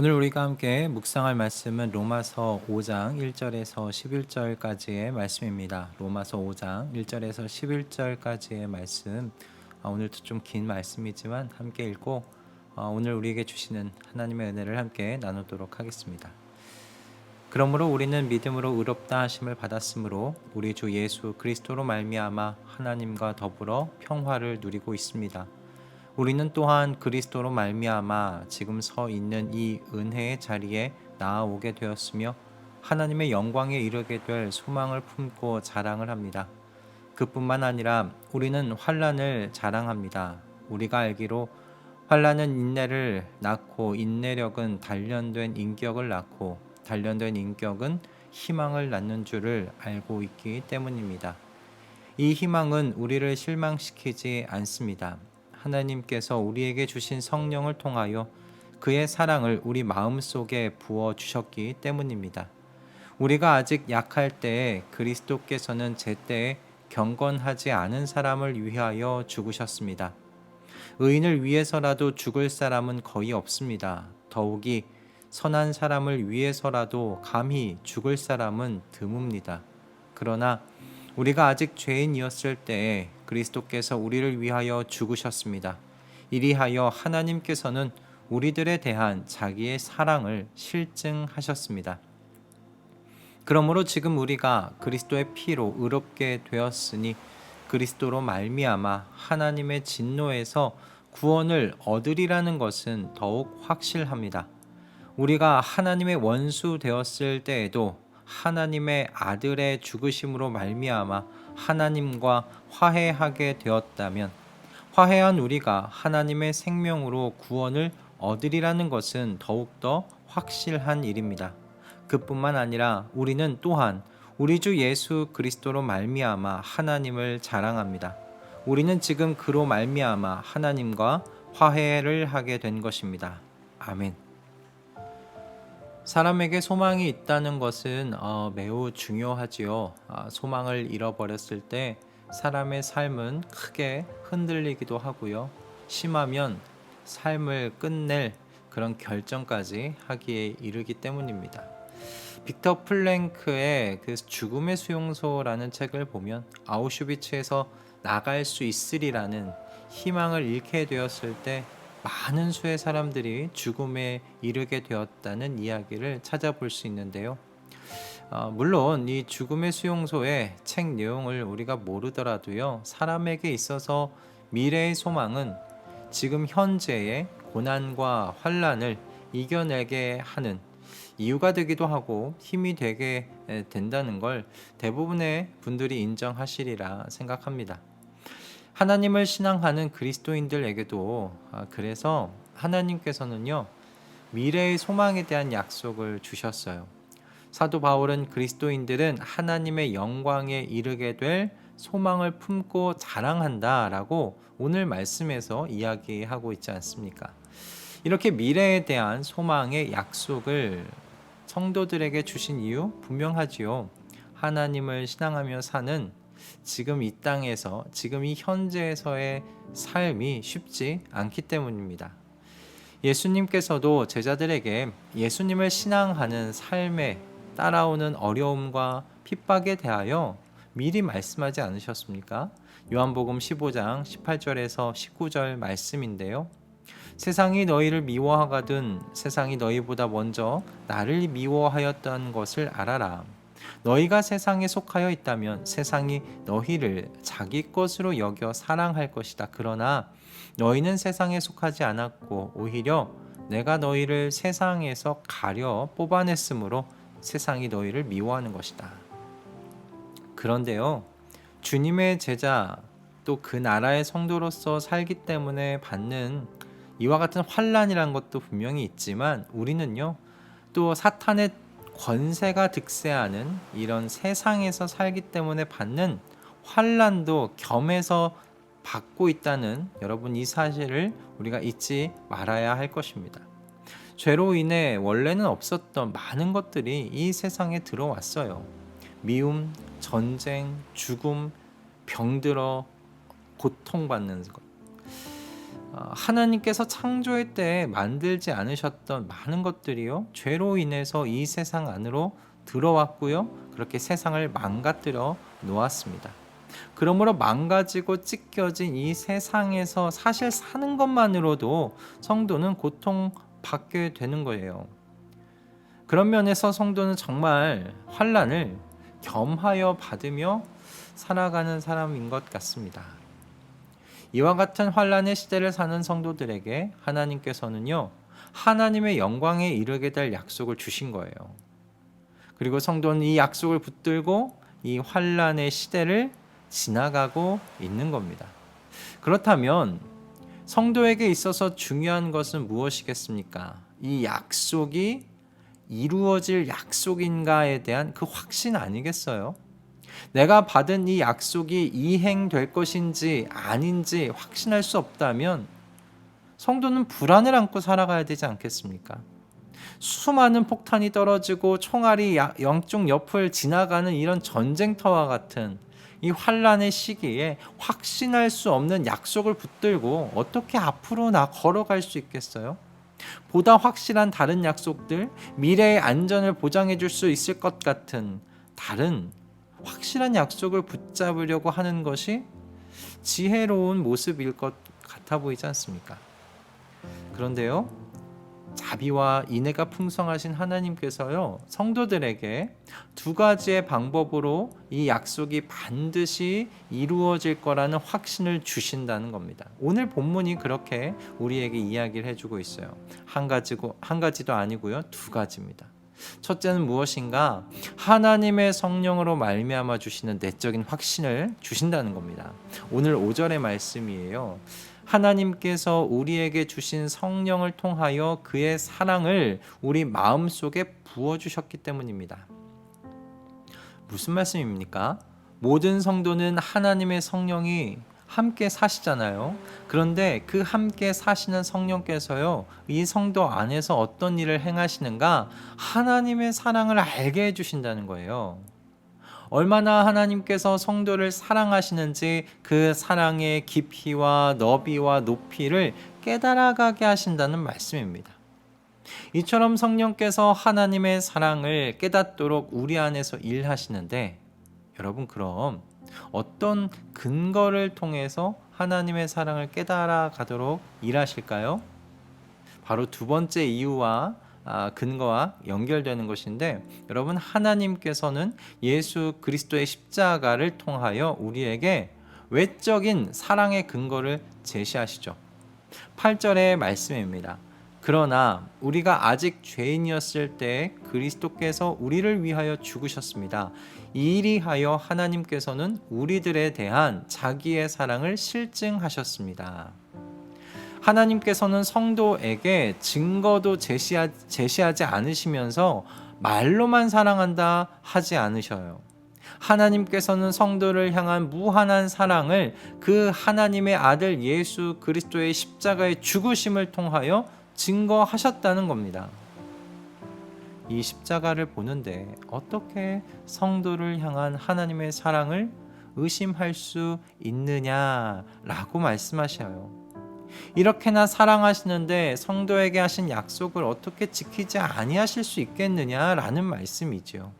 오늘 우리가 함께 묵상할 말씀은 로마서 5장 1절에서 11절까지의 말씀입니다. 로마서 5장 1절에서 11절까지의 말씀. 오늘도 좀 긴 말씀이지만 함께 읽고 오늘 우리에게 주시는 하나님의 은혜를 함께 나누도록 하겠습니다. 그러므로 우리는 믿음으로 의롭다 하심을 받았으므로 우리 주 예수 그리스도로 말미암아 하나님과 더불어 평화를 누리고 있습니다. 우리는 또한 그리스도로 말미암아 지금 서 있는 이 은혜의 자리에 나아오게 되었으며 하나님의 영광에 이르게 될 소망을 품고 자랑을 합니다. 그뿐만 아니라 우리는 환난을 자랑합니다. 우리가 알기로 환난은 인내를 낳고 인내력은 단련된 인격을 낳고 단련된 인격은 희망을 낳는 줄을 알고 있기 때문입니다. 이 희망은 우리를 실망시키지 않습니다. 하나님께서 우리에게 주신 성령을 통하여 그의 사랑을 우리 마음속에 부어 주셨기 때문입니다. 우리가 아직 약할 때에 그리스도께서는 제때에 경건하지 않은 사람을 위하여 죽으셨습니다. 의인을 위해서라도 죽을 사람은 거의 없습니다. 더욱이 선한 사람을 위해서라도 감히 죽을 사람은 드뭅니다. 그러나 우리가 아직 죄인이었을 때에 그리스도께서 우리를 위하여 죽으셨습니다. 이리하여 하나님께서는 우리들에 대한 자기의 사랑을 실증하셨습니다. 그러므로 지금 우리가 그리스도의 피로 의롭게 되었으니 그리스도로 말미암아 하나님의 진노에서 구원을 얻으리라는 것은 더욱 확실합니다. 우리가 하나님의 원수 되었을 때에도 하나님의 아들의 죽으심으로 말미암아 하나님과 화해하게 되었다면 화해한 우리가 하나님의 생명으로 구원을 얻으리라는 것은 더욱더 확실한 일입니다. 그뿐만 아니라 우리는 또한 우리 주 예수 그리스도로 말미암아 하나님을 자랑합니다. 우리는 지금 그로 말미암아 하나님과 화해를 하게 된 것입니다. 아멘. 사람에게 소망이 있다는 것은 매우 중요하지요. 소망을 잃어버렸을 때 사람의 삶은 크게 흔들리기도 하고요. 심하면 삶을 끝낼 그런 결정까지 하기에 이르기 때문입니다. 빅터 플랭크의 그 죽음의 수용소라는 책을 보면 아우슈비츠에서 나갈 수 있으리라는 희망을 잃게 되었을 때 많은 수의 사람들이 죽음에 이르게 되었다는 이야기를 찾아볼 수 있는데요. 물론 이 죽음의 수용소의 책 내용을 우리가 모르더라도요, 사람에게 있어서 미래의 소망은 지금 현재의 고난과 환난을 이겨내게 하는 이유가 되기도 하고 힘이 되게 된다는 걸 대부분의 분들이 인정하시리라 생각합니다. 하나님을 신앙하는 그리스도인들에게도 그래서 하나님께서는요, 미래의 소망에 대한 약속을 주셨어요. 사도 바울은 그리스도인들은 하나님의 영광에 이르게 될 소망을 품고 자랑한다라고 오늘 말씀에서 이야기하고 있지 않습니까? 이렇게 미래에 대한 소망의 약속을 성도들에게 주신 이유 분명하지요. 하나님을 신앙하며 사는 지금 이 땅에서, 지금 이 현재에서의 삶이 쉽지 않기 때문입니다. 예수님께서도 제자들에게 예수님을 신앙하는 삶에 따라오는 어려움과 핍박에 대하여 미리 말씀하지 않으셨습니까? 요한복음 15장 18절에서 19절 말씀인데요. 세상이 너희를 미워하거든 세상이 너희보다 먼저 나를 미워하였던 것을 알아라. 너희가 세상에 속하여 있다면 세상이 너희를 자기 것으로 여겨 사랑할 것이다. 그러나 너희는 세상에 속하지 않았고 오히려 내가 너희를 세상에서 가려 뽑아냈으므로 세상이 너희를 미워하는 것이다. 그런데요, 주님의 제자 또 그 나라의 성도로서 살기 때문에 받는 이와 같은 환난이란 것도 분명히 있지만 우리는요, 또 사탄의 권세가 득세하는 이런 세상에서 살기 때문에 받는 환난도 겸해서 받고 있다는 여러분, 이 사실을 우리가 잊지 말아야 할 것입니다. 죄로 인해 원래는 없었던 많은 것들이 이 세상에 들어왔어요. 미움, 전쟁, 죽음, 병들어 고통받는 것. 하나님께서 창조의 때에 만들지 않으셨던 많은 것들이요, 죄로 인해서 이 세상 안으로 들어왔고요, 그렇게 세상을 망가뜨려 놓았습니다. 그러므로 망가지고 찢겨진 이 세상에서 사실 사는 것만으로도 성도는 고통받게 되는 거예요. 그런 면에서 성도는 정말 환난을 겸하여 받으며 살아가는 사람인 것 같습니다. 이와 같은 환난의 시대를 사는 성도들에게 하나님께서는요, 하나님의 영광에 이르게 될 약속을 주신 거예요. 그리고 성도는 이 약속을 붙들고 이 환난의 시대를 지나가고 있는 겁니다. 그렇다면 성도에게 있어서 중요한 것은 무엇이겠습니까? 이 약속이 이루어질 약속인가에 대한 그 확신 아니겠어요? 내가 받은 이 약속이 이행될 것인지 아닌지 확신할 수 없다면 성도는 불안을 안고 살아가야 되지 않겠습니까? 수많은 폭탄이 떨어지고 총알이 영쪽 옆을 지나가는 이런 전쟁터와 같은 이 환란의 시기에 확신할 수 없는 약속을 붙들고 어떻게 앞으로 걸어갈 수 있겠어요? 보다 확실한 다른 약속들, 미래의 안전을 보장해 줄 수 있을 것 같은 다른 확실한 약속을 붙잡으려고 하는 것이 지혜로운 모습일 것 같아 보이지 않습니까? 그런데요, 자비와 인애가 풍성하신 하나님께서요, 성도들에게 두 가지의 방법으로 이 약속이 반드시 이루어질 거라는 확신을 주신다는 겁니다. 오늘 본문이 그렇게 우리에게 이야기를 해주고 있어요. 한 가지도 아니고요, 두 가지입니다. 첫째는 무엇인가? 하나님의 성령으로 말미암아 주시는 내적인 확신을 주신다는 겁니다. 오늘 5절의 말씀이에요. 하나님께서 우리에게 주신 성령을 통하여 그의 사랑을 우리 마음속에 부어주셨기 때문입니다. 무슨 말씀입니까? 모든 성도는 하나님의 성령이 함께 사시잖아요. 그런데 그 함께 사시는 성령께서요, 이 성도 안에서 어떤 일을 행하시는가? 하나님의 사랑을 알게 해주신다는 거예요. 얼마나 하나님께서 성도를 사랑하시는지 그 사랑의 깊이와 너비와 높이를 깨달아가게 하신다는 말씀입니다. 이처럼 성령께서 하나님의 사랑을 깨닫도록 우리 안에서 일하시는데, 여러분 그럼 어떤 근거를 통해서 하나님의 사랑을 깨달아가도록 일하실까요? 바로 두 번째 이유와 근거와 연결되는 것인데, 여러분 하나님께서는 예수 그리스도의 십자가를 통하여 우리에게 외적인 사랑의 근거를 제시하시죠. 8절의 말씀입니다. 그러나 우리가 아직 죄인이었을 때 그리스도께서 우리를 위하여 죽으셨습니다. 이리하여 하나님께서는 우리들에 대한 자기의 사랑을 실증하셨습니다. 하나님께서는 성도에게 증거도 제시하지 않으시면서 말로만 사랑한다 하지 않으셔요. 하나님께서는 성도를 향한 무한한 사랑을 그 하나님의 아들 예수 그리스도의 십자가의 죽으심을 통하여 증거하셨다는 겁니다. 이 십자가를 보는데 어떻게 성도를 향한 하나님의 사랑을 의심할 수 있느냐라고 말씀하셔요. 이렇게나 사랑하시는데 성도에게 하신 약속을 어떻게 지키지 아니하실 수 있겠느냐라는 말씀이죠.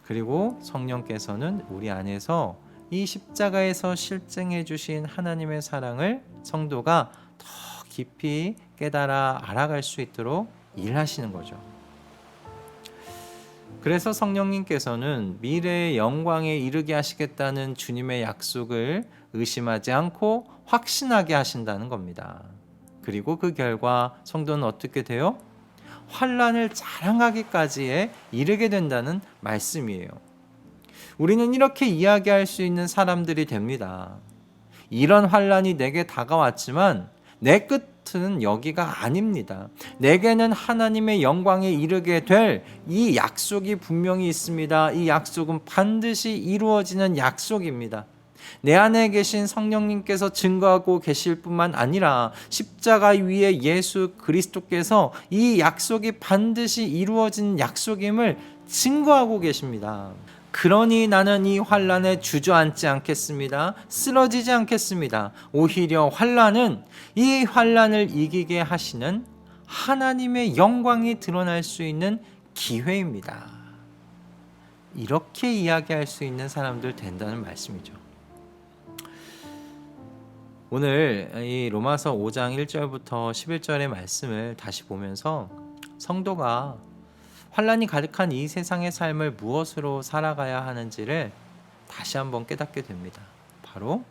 그리고 성령께서는 우리 안에서 이 십자가에서 실증해 주신 하나님의 사랑을 성도가 더 깊이 깨달아 알아갈 수 있도록 일하시는 거죠. 그래서 성령님께서는 미래의 영광에 이르게 하시겠다는 주님의 약속을 의심하지 않고 확신하게 하신다는 겁니다. 그리고 그 결과 성도는 어떻게 돼요? 환난을 자랑하기까지에 이르게 된다는 말씀이에요. 우리는 이렇게 이야기할 수 있는 사람들이 됩니다. 이런 환난이 내게 다가왔지만 내 끝은 여기가 아닙니다. 내게는 하나님의 영광에 이르게 될 이 약속이 분명히 있습니다. 이 약속은 반드시 이루어지는 약속입니다. 내 안에 계신 성령님께서 증거하고 계실 뿐만 아니라 십자가 위에 예수 그리스도께서 이 약속이 반드시 이루어진 약속임을 증거하고 계십니다. 그러니 나는 이 환난에 주저앉지 않겠습니다. 쓰러지지 않겠습니다. 오히려 환난은 이 환난을 이기게 하시는 하나님의 영광이 드러날 수 있는 기회입니다. 이렇게 이야기할 수 있는 사람들 된다는 말씀이죠. 오늘 이 로마서 5장 1절부터 11절의 말씀을 다시 보면서 성도가 환난이 가득한 이 세상의 삶을 무엇으로 살아가야 하는지를 다시 한번 깨닫게 됩니다. 바로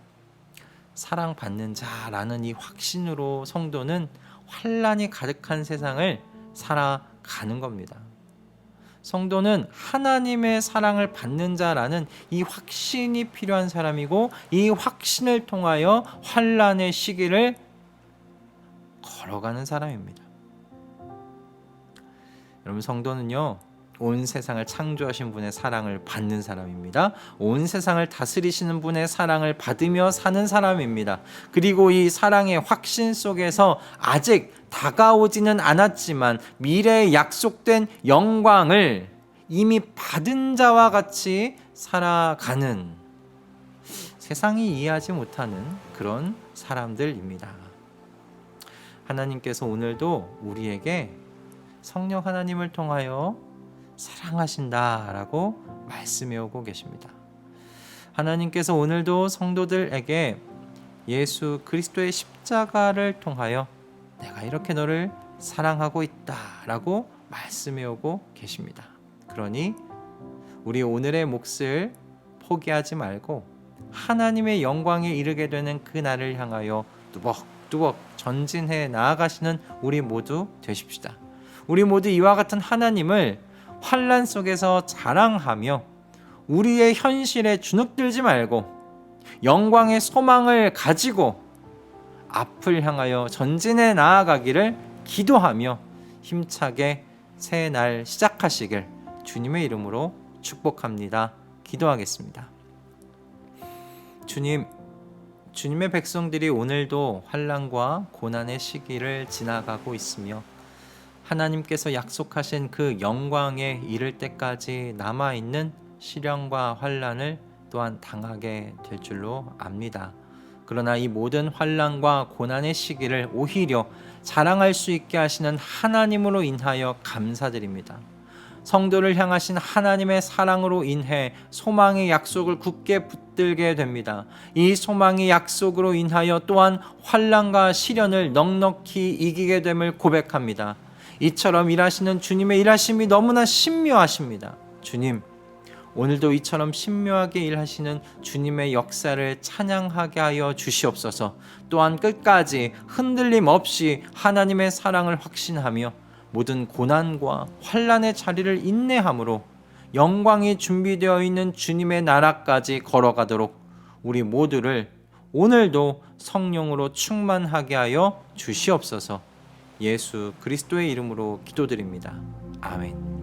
사랑받는 자라는 이 확신으로 성도는 환난이 가득한 세상을 살아가는 겁니다. 성도는 하나님의 사랑을 받는 자라는 이 확신이 필요한 사람이고, 이 확신을 통하여 환난의 시기를 걸어가는 사람입니다. 여러분, 성도는요, 온 세상을 창조하신 분의 사랑을 받는 사람입니다. 온 세상을 다스리시는 분의 사랑을 받으며 사는 사람입니다. 그리고 이 사랑의 확신 속에서 아직 다가오지는 않았지만 미래에 약속된 영광을 이미 받은 자와 같이 살아가는, 세상이 이해하지 못하는 그런 사람들입니다. 하나님께서 오늘도 우리에게 성령 하나님을 통하여 사랑하신다라고 말씀해 오고 계십니다. 하나님께서 오늘도 성도들에게 예수 그리스도의 십자가를 통하여 내가 이렇게 너를 사랑하고 있다라고 말씀해 오고 계십니다. 그러니 우리 오늘의 몫을 포기하지 말고 하나님의 영광에 이르게 되는 그 날을 향하여 뚜벅뚜벅 전진해 나아가시는 우리 모두 되십시다. 우리 모두 이와 같은 하나님을 환난 속에서 자랑하며 우리의 현실에 주눅들지 말고 영광의 소망을 가지고 앞을 향하여 전진해 나아가기를 기도하며 힘차게 새 날 시작하시길 주님의 이름으로 축복합니다. 기도하겠습니다. 주님, 주님의 백성들이 오늘도 환난과 고난의 시기를 지나가고 있으며 하나님께서 약속하신 그 영광에 이를 때까지 남아있는 시련과 환난을 또한 당하게 될 줄로 압니다. 그러나 이 모든 환난과 고난의 시기를 오히려 자랑할 수 있게 하시는 하나님으로 인하여 감사드립니다. 성도를 향하신 하나님의 사랑으로 인해 소망의 약속을 굳게 붙들게 됩니다. 이 소망의 약속으로 인하여 또한 환난과 시련을 넉넉히 이기게 됨을 고백합니다. 이처럼 일하시는 주님의 일하심이 너무나 신묘하십니다. 주님, 오늘도 이처럼 신묘하게 일하시는 주님의 역사를 찬양하게 하여 주시옵소서. 또한 끝까지 흔들림 없이 하나님의 사랑을 확신하며 모든 고난과 환난의 자리를 인내함으로 영광이 준비되어 있는 주님의 나라까지 걸어가도록 우리 모두를 오늘도 성령으로 충만하게 하여 주시옵소서. 예수 그리스도의 이름으로 기도드립니다. 아멘.